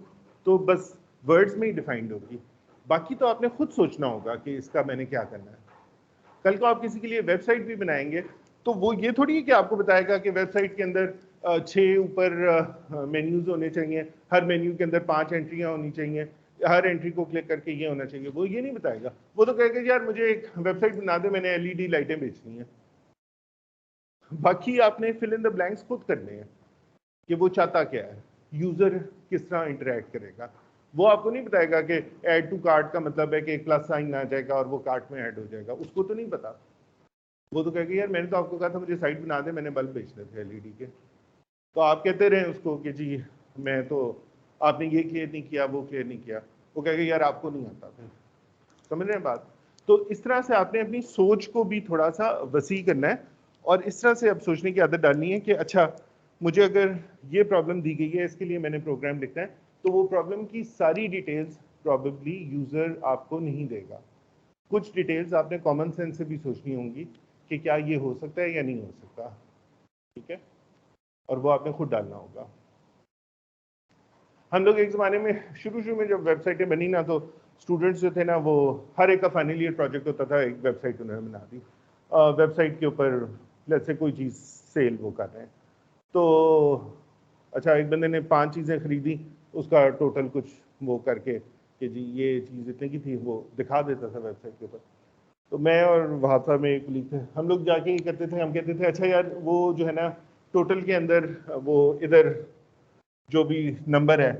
S1: तो बस वर्ड्स में ही डिफाइंड होगी, बाकी तो आपने खुद सोचना होगा कि इसका मैंने क्या करना है। कल को आप किसी के लिए वेबसाइट भी बनाएंगे तो वो ये थोड़ी है कि आपको बताएगा कि वेबसाइट के अंदर 6 ऊपर मेन्यूज होने चाहिए, हर मेन्यू के अंदर 5 एंट्रियां होनी चाहिए, हर एंट्री को क्लिक करके ये होना चाहिए, वो ये नहीं बताएगा। वो तो कहेगा यार मुझे एक वेबसाइट बना दे, मैंने LED लाइटें बेचनी है। बाकी आपने फिल इन द ब्लैंक्स खुद करने हैं कि वो चाहता क्या है, यूजर किस तरह इंटरेक्ट करेगा। वो आपको नहीं बताएगा कि ऐड टू कार्ट का मतलब है कि एक प्लस साइन आ जाएगा और वो कार्ट में ऐड हो जाएगा, उसको तो नहीं पता। वो तो कहेगा यार मैंने तो आपको कहा था मुझे साइट बना दे, मैंने बल्ब बेचने थे LED के, तो आप कहते रहे उसको कि जी मैं तो, आपने ये क्लियर नहीं किया, वो क्लियर नहीं किया, वो कहेगा यार आपको नहीं आता था। समझ रहे हैं बात? तो इस तरह से आपने अपनी सोच को भी थोड़ा सा वसी करना है, और इस तरह से अब सोचने की आदत डालनी है कि अच्छा मुझे अगर ये प्रॉब्लम दी गई है, इसके लिए मैंने प्रोग्राम लिखना है, तो वो प्रॉब्लम की सारी डिटेल्स प्रॉबेबली यूजर आपको नहीं देगा। कुछ डिटेल्स आपने कॉमन सेंस से भी सोचनी होंगी कि क्या ये हो सकता है या नहीं हो सकता, ठीक है, और वो आपने खुद डालना होगा। हम लोग एक ज़माने में शुरू में जब वेबसाइटें बनी ना, तो स्टूडेंट्स जो थे ना वो हर एक का फाइनल ईयर प्रोजेक्ट होता था, एक वेबसाइट उन्होंने बना दी। वेबसाइट के ऊपर लेट्स से कोई चीज़ सेल वो कर रहे हैं, तो अच्छा एक बंदे ने 5 चीज़ें खरीदी, उसका टोटल कुछ वो करके कि जी ये चीज़ इतने की थी, वो दिखा देता था वेबसाइट के ऊपर। तो मैं और वहाँ साहब में एक कुलीग थे, हम लोग जाके ये करते थे, हम कहते थे अच्छा यार वो जो है ना टोटल के अंदर वो इधर जो भी नंबर है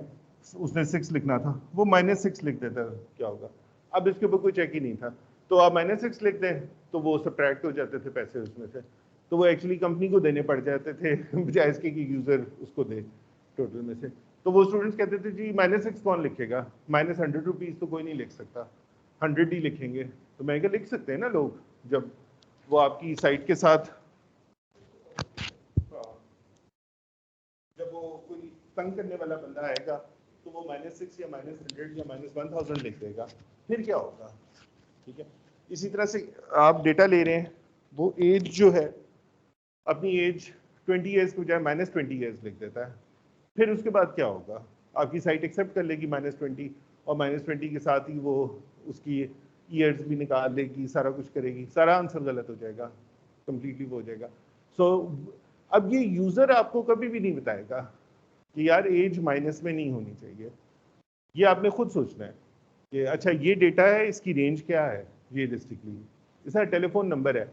S1: उसने 6 लिखना था, वो -6 लिख देता, क्या होगा? अब इसके ऊपर कोई चेक ही नहीं था, तो आप -6 लिख दें तो वो सब्ट्रैक्ट हो जाते थे पैसे उसमें से, तो वो एक्चुअली कंपनी को देने पड़ जाते थे बजाय इसके कि यूज़र उसको दे टोटल में से। तो वो स्टूडेंट्स कहते थे जी -6 कौन लिखेगा, -100 रुपीज़ तो कोई नहीं लिख सकता, 100 ही लिखेंगे। तो मैं क्या, लिख सकते हैं ना लोग, जब वो आपकी साइट के साथ जब वो कोई तंग करने वाला बंदा आएगा तो वो -6 या -100 या -1000 लिख देगा, फिर क्या होगा? ठीक है, इसी तरह से आप डेटा ले रहे हैं, वो एज जो है अपनी एज 20 ईयर्स की बजाय -20 ईयर्स लिख देता है, फिर उसके बाद क्या होगा? आपकी साइट एक्सेप्ट कर लेगी -20 और -20 के साथ ही वो उसकी ईयर्स भी निकाल लेगी, सारा कुछ करेगी, सारा आंसर गलत हो जाएगा, कंप्लीटली वो हो जाएगा। सो अब ये यूज़र आपको कभी भी नहीं बताएगा कि यार एज माइनस में नहीं होनी चाहिए, ये आपने खुद सोचना है कि अच्छा ये डेटा है, इसकी रेंज क्या है रियलिस्टिकली। जैसा टेलीफोन नंबर है,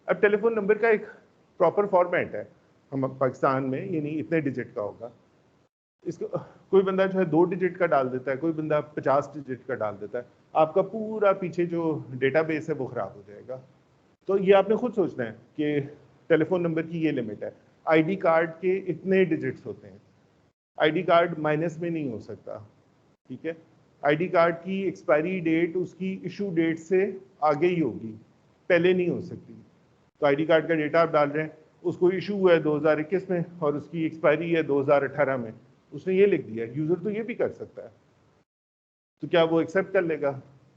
S1: अब टेलीफोन नंबर का एक प्रॉपर फॉर्मेट है, हम पाकिस्तान में ये नहीं इतने डिजिट का होगा, इसको कोई बंदा जो है 2 डिजिट का डाल देता है, कोई बंदा 50 डिजिट का डाल देता है, आपका पूरा पीछे जो डेटाबेस है वो खराब हो जाएगा। तो ये आपने खुद सोचना है कि टेलीफोन नंबर की ये लिमिट है, आईडी कार्ड के इतने डिजिट्स होते हैं, आईडी कार्ड माइनस में नहीं हो सकता, ठीक है? आईडी कार्ड की एक्सपायरी डेट उसकी इशू डेट से आगे ही होगी, पहले नहीं हो सकती। तो आईडी कार्ड का डेटा आप डाल रहे हैं, उसको इशू हुआ है 2021 में और उसकी एक्सपायरी है 2018 में, उसने ये लिख दिया, यूज़र तो ये भी कर सकता है, तो क्या वो एक्सेप्ट कर लेगा?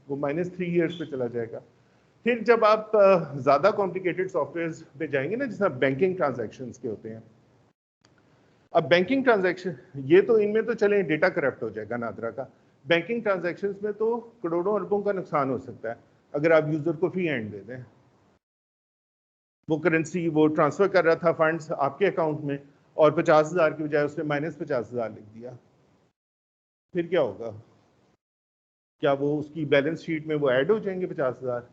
S1: वो -3 ईयर्स पे चला जाएगा। फिर जब आप ज़्यादा कॉम्प्लिकेटेड सॉफ्टवेयर पे जाएंगे ना, जैसा बैंकिंग ट्रांजैक्शंस के होते हैं, अब बैंकिंग ट्रांजैक्शन ये तो इनमें तो चले डेटा करप्ट हो जाएगा नादरा का, बैंकिंग ट्रांजैक्शंस में तो करोड़ों अरबों का नुकसान हो सकता है अगर आप यूज़र को फ्री हैंड दे दें। वो करेंसी वो ट्रांसफ़र कर रहा था फंड्स आपके अकाउंट में और 50,000 की बजाय उसने -50,000 लिख दिया, फिर क्या होगा? क्या वो उसकी बैलेंस शीट में वो ऐड हो जाएंगे 50,000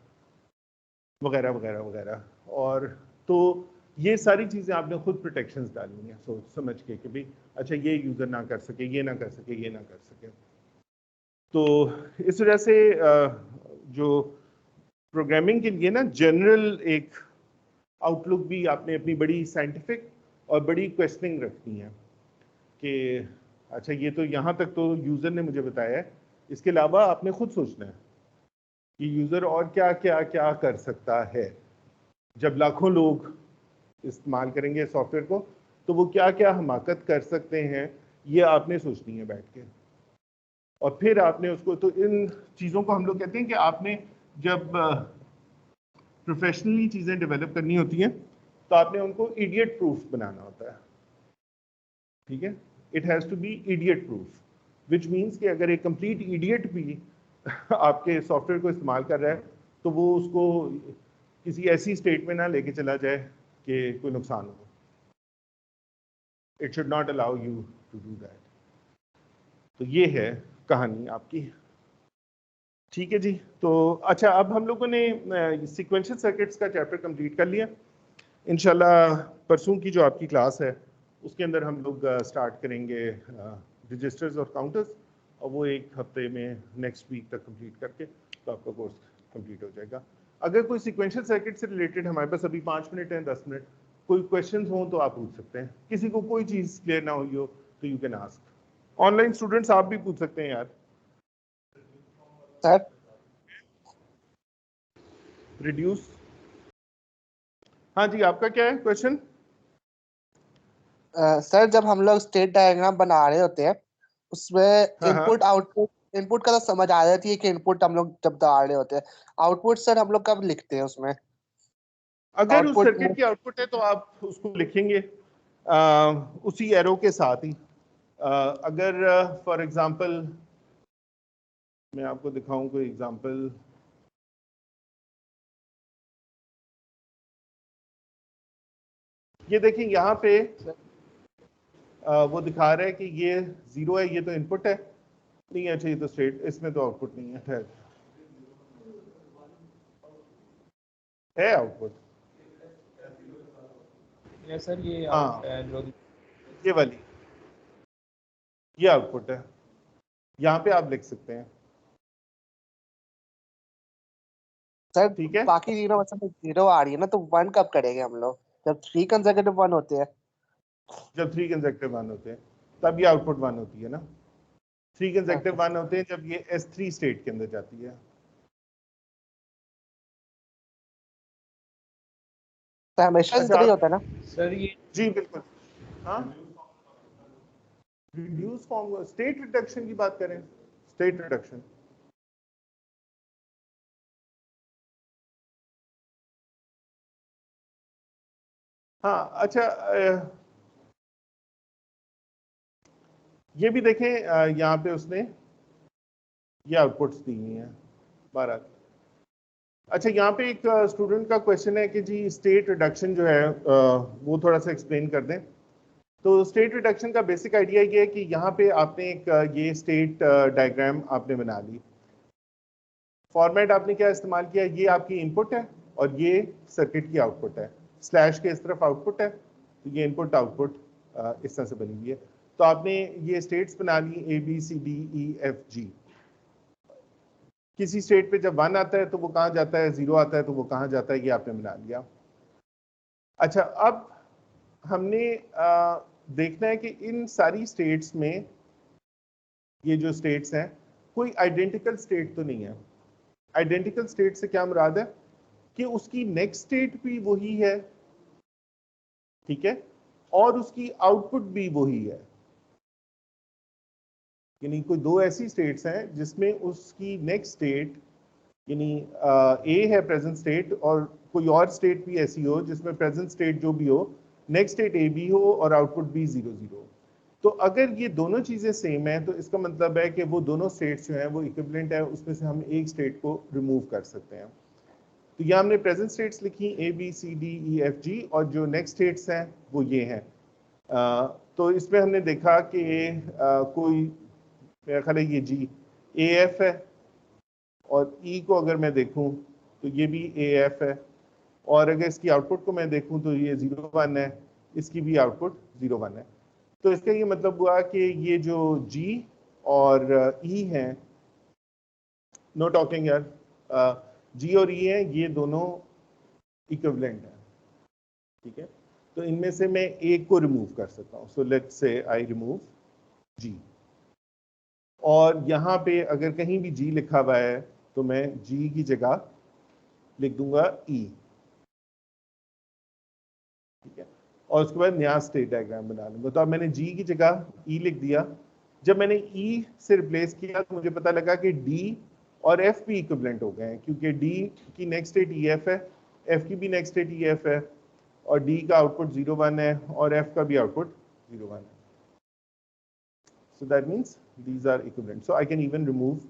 S1: वगैरह वगैरह वगैरह? और तो ये सारी चीज़ें आपने खुद प्रोटेक्शंस डालनी है सोच समझ के कि भाई अच्छा ये यूज़र ना कर सके, ये ना कर सके, ये ना कर सके। तो इस वजह से जो प्रोग्रामिंग के लिए ना जनरल एक आउटलुक भी आपने अपनी बड़ी साइंटिफिक और बड़ी क्वेश्चनिंग रखनी है कि अच्छा ये तो यहाँ तक तो यूज़र ने मुझे बताया है, इसके अलावा आपने खुद सोचना है कि यूज़र और क्या क्या क्या कर सकता है। जब लाखों लोग इस्तेमाल करेंगे सॉफ्टवेयर को तो वो क्या क्या हमाकत कर सकते हैं, ये आपने सोचनी है बैठ के, और फिर आपने उसको, तो इन चीज़ों को हम लोग कहते हैं कि आपने जब प्रोफेशनली चीज़ें डेवलप करनी होती हैं तो आपने उनको इडियट प्रूफ बनाना होता है, ठीक है? It has to be idiot proof, which means कि अगर एक कंप्लीट इडियट भी आपके सॉफ्टवेयर को इस्तेमाल कर रहा है तो वो उसको किसी ऐसी स्टेट में ना लेके चला जाए कि कोई नुकसान हो। It should not allow you to do that. तो ये है कहानी आपकी, ठीक है जी। तो अच्छा अब हम लोगों ने सीक्वेंशियल सर्किट्स का चैप्टर कंप्लीट कर लिया, इंशाल्लाह परसों की जो आपकी क्लास है उसके अंदर हम लोग स्टार्ट करेंगे रजिस्टर्स और काउंटर्स, और वो एक हफ्ते में नेक्स्ट वीक तक कंप्लीट करके तो आपका कोर्स कंप्लीट हो जाएगा। अगर कोई सीक्वेंशियल सर्किट से रिलेटेड हमारे पास अभी 5 मिनट हैं, 10 मिनट, कोई क्वेश्चंस हों तो आप पूछ सकते हैं, किसी को कोई चीज़ क्लियर ना हुई हो तो you can ask. Online students आप भी पूछ सकते हैं यार।
S6: सर
S1: रिड्यूस, हाँ जी आपका क्या है क्वेश्चन?
S6: सर जब हम लोग स्टेट डायग्राम बना रहे होते हैं उसमें
S1: हाँ,
S6: इनपुट आउटपुट, इनपुट का तो समझ आ जाती है कि इनपुट हम लोग जब डाल रहे होते हैं, आउटपुट सर हम लोग कब लिखते हैं उसमें?
S1: अगर उस
S6: आउटपुट
S1: सर्किट की आउटपुट है तो आप उसको लिखेंगे उसी एरो के साथ ही। अगर फॉर एग्जांपल मैं आपको दिखाऊं कोई एग्जांपल, ये देखिए यहाँ पे वो दिखा रहा है कि ये 0 है, ये तो इनपुट है, नहीं अच्छा ये तो स्टेट, इसमें तो आउटपुट नहीं है, है आउटपुट।
S2: यस सर, ये
S1: हाँ
S2: जो
S1: ये वाली, ये आउटपुट है, यहाँ पे आप लिख सकते हैं।
S6: सर
S1: ठीक है,
S6: बाकी तीनों में से 0 आ रही है ना, तो 1 कब करेंगे हम लोग, जब 3 कंसेक्यूटिव 1 होते हैं?
S1: जब 3 कंसेक्टिव 1 होते हैं तब ये आउटपुट 1 होती है ना। 3 कंसेक्टिव 1 होते हैं जब ये S3 स्टेट के अंदर जाती है।
S6: तो हमेशा इस
S1: अच्छा,
S6: तरह ही होता है ना?
S2: सर ये
S1: जी बिल्कुल। हाँ, रिड्यूस फॉर्म, स्टेट रिडक्शन की बात करें, स्टेट रिडक्शन। हाँ अच्छा, ये भी देखें, यहाँ पे उसने ये आउटपुट्स दी हुई हैं 12। अच्छा, यहाँ पे एक स्टूडेंट का क्वेश्चन है कि जी स्टेट रिडक्शन जो है वो थोड़ा सा एक्सप्लेन कर दें। तो स्टेट रिडक्शन का बेसिक आइडिया ये है कि यहाँ पे आपने एक ये स्टेट डायग्राम आपने बना ली। फॉर्मेट आपने क्या इस्तेमाल किया, ये आपकी इनपुट है और ये सर्किट की आउटपुट है, स्लैश के इस तरफ आउटपुट है, तो ये इनपुट आउटपुट इस तरह से बनी हुई है। तो आपने ये स्टेट्स बना ली ABCDEFG। किसी स्टेट पे जब 1 आता है तो वो कहाँ जाता है, 0 आता है तो वो कहाँ जाता है, ये आपने बना लिया। अच्छा, अब हमने देखना है कि इन सारी स्टेट्स में, ये जो स्टेट्स हैं, कोई आइडेंटिकल स्टेट तो नहीं है। आइडेंटिकल स्टेट से क्या मुराद है कि उसकी नेक्स्ट स्टेट भी वही है, ठीक है, और उसकी आउटपुट भी वही है। यानी कोई दो ऐसी स्टेट्स हैं जिसमें उसकी नेक्स्ट स्टेट, यानी ए है प्रेजेंट स्टेट, और कोई और स्टेट भी ऐसी हो जिसमें प्रेजेंट स्टेट जो भी हो, नेक्स्ट स्टेट ए बी हो और आउटपुट भी 0 0। तो अगर ये दोनों चीजें सेम है तो इसका मतलब है कि वो दोनों स्टेट्स जो हैं वो इक्विवेलेंट है, उसमें से हम एक स्टेट को रिमूव कर सकते हैं। तो यहाँ हमने प्रेजेंट स्टेट्स लिखी ABCDEFG, और जो नेक्स्ट स्टेट्स हैं वो ये हैं। तो इसमें हमने देखा कि कोई, मेरा ख्याल है ये जी AF है, और E को अगर मैं देखूं तो ये भी AF है, और अगर इसकी आउटपुट को मैं देखूं तो ये 0 1 है, इसकी भी आउटपुट 0 1 है। तो इसका ये मतलब हुआ कि ये जो G और E हैं, नो टॉकिंग यार, G और E हैं, ये दोनों इक्विवेलेंट हैं, ठीक है। तो इनमें से मैं एक को रिमूव कर सकता हूँ। So let's say I remove G, और यहाँ पे अगर कहीं भी G लिखा हुआ है तो मैं G की जगह लिख दूंगा E, ठीक है, और उसके बाद नया स्टेट डायग्राम बना लूंगा। तो अब मैंने G की जगह E लिख दिया। जब मैंने E से रिप्लेस किया तो मुझे पता लगा कि D और F भी इक्विवेलेंट हो गए हैं, क्योंकि D की नेक्स्ट स्टेट EF है, F की भी नेक्स्ट स्टेट EF है, और D का आउटपुट 0 1 है और F का भी आउटपुट 0 1 है। So that means these are equivalent. So I can even remove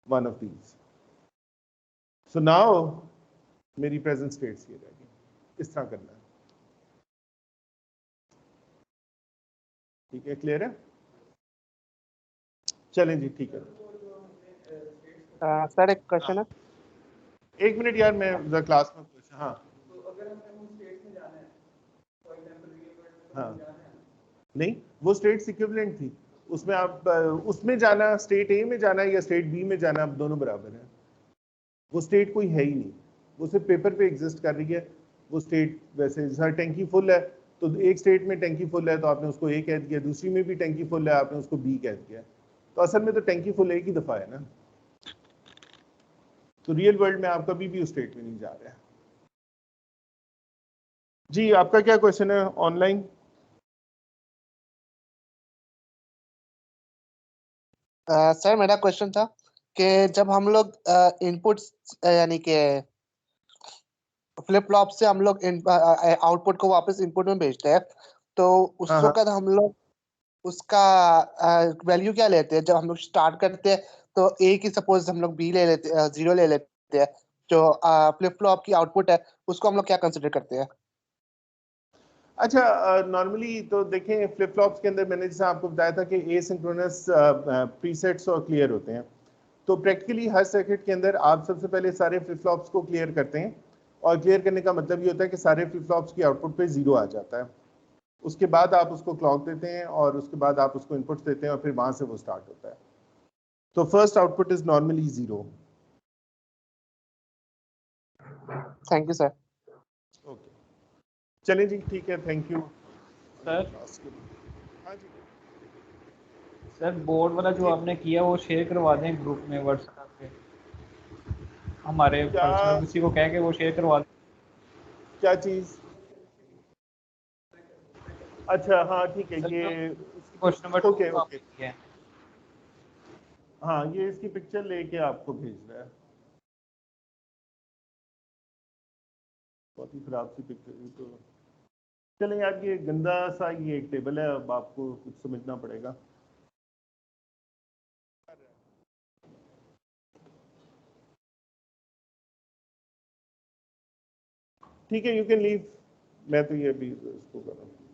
S1: one of these. So now मेरी प्रेजेंट स्टेट्स ये रहेगी, इस तरह करना है, ठीक है, क्लियर है? चलें जी, ठीक है।
S6: सर एक क्वेश्चन है।
S1: एक मिनट यार, मैं क्लास में पूछा। हाँ, हाँ, नहीं, वो स्टेट्स इक्विवेलेंट थी, उसमें आप उसमें जाना, स्टेट ए में जाना या स्टेट बी में जाना, आप दोनों बराबर हैं। वो स्टेट कोई है ही नहीं, वो सिर्फ पेपर पे एग्जिस्ट कर रही है। वो स्टेट वैसे जैसा टैंकी फुल है तो एक स्टेट में टैंकी फुल है तो आपने उसको ए कह दिया, दूसरी में भी टैंकी फुल है आपने उसको बी कह दिया। तो असल में तो टैंकी फुल एक ही दफा है ना। तो रियल वर्ल्ड में आप कभी भी उस स्टेट में नहीं जा रहे हैं। जी आपका क्या क्वेश्चन है ऑनलाइन?
S6: सर मेरा क्वेश्चन था कि जब हम लोग इनपुट यानी कि फ्लिप फ्लॉप से हम लोग आउटपुट को वापस इनपुट में भेजते हैं, तो उस
S1: हाँ, हाँ।
S6: वक्त हम लोग उसका वैल्यू क्या लेते हैं? जब हम लोग स्टार्ट करते हैं तो ए की सपोज हम लोग बी ले लेते, 0 ले लेते हैं, जो फ्लिप फ्लॉप की आउटपुट है उसको हम लोग क्या कंसिडर करते हैं?
S1: अच्छा, नॉर्मली तो देखें फ्लिप फ्लॉप्स के अंदर मैंने जैसे आपको बताया था कि एसिंक्रोनस प्रीसेट्स और क्लियर होते हैं। तो प्रैक्टिकली हर सर्किट के अंदर आप सबसे पहले सारे फ्लिप फ्लॉप्स को क्लियर करते हैं, और क्लियर करने का मतलब ये होता है कि सारे फ्लिप फ्लॉप्स की आउटपुट पे 0 आ जाता है। उसके बाद आप उसको क्लॉक देते हैं और उसके बाद आप उसको इनपुट्स देते हैं और फिर वहां से वो स्टार्ट होता है। तो first output is normally 0।
S6: Thank you sir.
S1: Okay, चलें जी, ठीक है, थैंक यू
S2: सर
S1: हाँ जी
S2: सर बोर्ड वाला जो
S1: जी।
S2: आपने किया वो शेयर करवा दें ग्रुप में व्हाट्सएप पे, हमारे
S1: क्या
S2: पर्सनल किसी को कह के वो शेयर करवा दें।
S1: क्या चीज? अच्छा हाँ ठीक है,
S2: सर जो
S1: ये
S2: क्वेश्चन नंबर 2
S1: ओके
S2: जो
S1: ओके,
S2: आपने किया है।
S1: हाँ ये इसकी पिक्चर लेके आपको भेज रहा है। बहुत ही खराब सी पिक्चर तो। चलें यार, ये गंदा सा ये एक टेबल है, अब आपको कुछ समझना पड़ेगा। ठीक है, यू कैन लीव, मैं तो ये अभी इसको कर रहा हूँ।